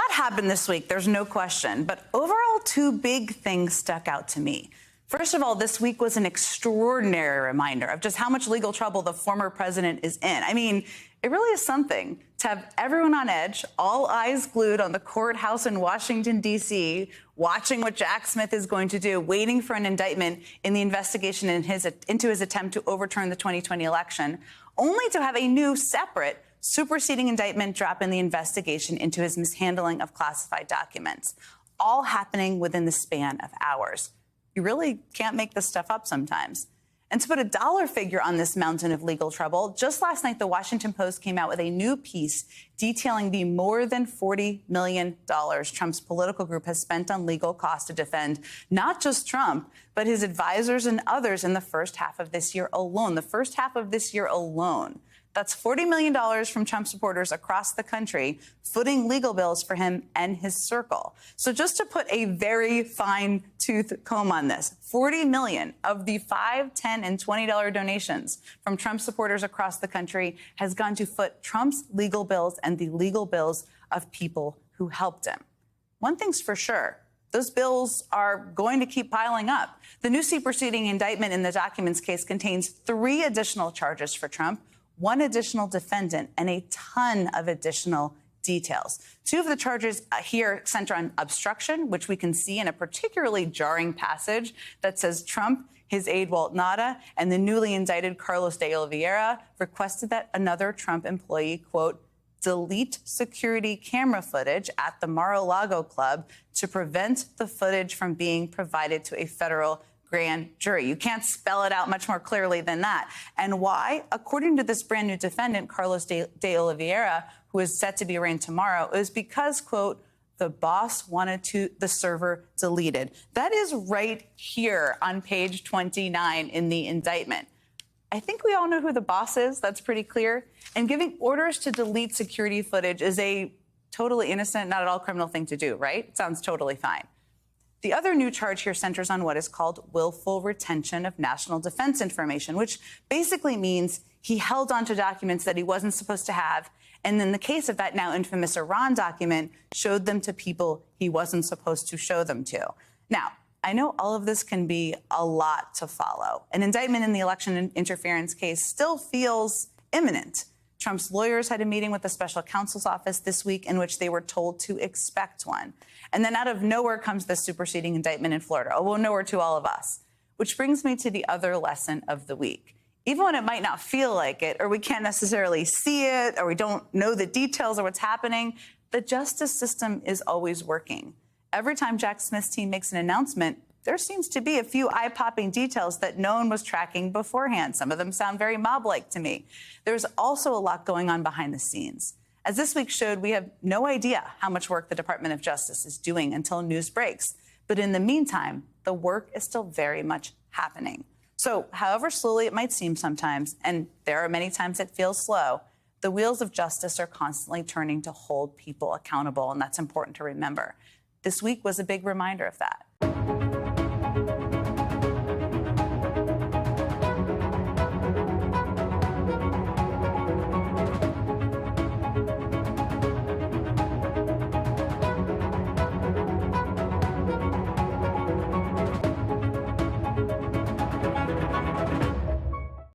lot happened this week, there's no question, but overall, two big things stuck out to me. First of all, this week was an extraordinary reminder of just how much legal trouble the former president is in. I mean, it really is something to have everyone on edge, all eyes glued on the courthouse in Washington, D.C., watching what Jack Smith is going to do, waiting for an indictment in the investigation into his attempt to overturn the 2020 election, only to have a new, separate, superseding indictment drop in the investigation into his mishandling of classified documents, all happening within the span of hours. You really can't make this stuff up sometimes. And to put a dollar figure on this mountain of legal trouble, just last night, the Washington Post came out with a new piece detailing the more than $40 million Trump's political group has spent on legal costs to defend not just Trump, but his advisors and others in the first half of this year alone. The first half of this year alone. That's $40 million from Trump supporters across the country, footing legal bills for him and his circle. So just to put a very fine-tooth comb on this, $40 million of the $5, $10, and $20 donations from Trump supporters across the country has gone to foot Trump's legal bills and the legal bills of people who helped him. One thing's for sure. Those bills are going to keep piling up. The new superseding indictment in the documents case contains 3 additional charges for Trump, 1 additional defendant, and a ton of additional details. 2 of the charges here center on obstruction, which we can see in a particularly jarring passage that says Trump, his aide Walt Nauta, and the newly indicted Carlos de Oliveira requested that another Trump employee, quote, delete security camera footage at the Mar-a-Lago club to prevent the footage from being provided to a federal grand jury. You can't spell it out much more clearly than that. And why? According to this brand new defendant, Carlos de Oliveira, who is set to be arraigned tomorrow, is because, quote, the boss wanted the server deleted. That is right here on page 29 in the indictment. I think we all know who the boss is. That's pretty clear. And giving orders to delete security footage is a totally innocent, not at all criminal thing to do, right? It sounds totally fine. The other new charge here centers on what is called willful retention of national defense information, which basically means he held onto documents that he wasn't supposed to have, and in the case of that now infamous Iran document, showed them to people he wasn't supposed to show them to. Now, I know all of this can be a lot to follow. An indictment in the election interference case still feels imminent. Trump's lawyers had a meeting with the special counsel's office this week in which they were told to expect one. And then out of nowhere comes this superseding indictment in Florida. Oh, well, nowhere to all of us. Which brings me to the other lesson of the week. Even when it might not feel like it, or we can't necessarily see it, or we don't know the details of what's happening, the justice system is always working. Every time Jack Smith's team makes an announcement, there seems to be a few eye-popping details that no one was tracking beforehand. Some of them sound very mob-like to me. There's also a lot going on behind the scenes. As this week showed, we have no idea how much work the Department of Justice is doing until news breaks. But in the meantime, the work is still very much happening. So however slowly it might seem sometimes, and there are many times it feels slow, the wheels of justice are constantly turning to hold people accountable, and that's important to remember. This week was a big reminder of that.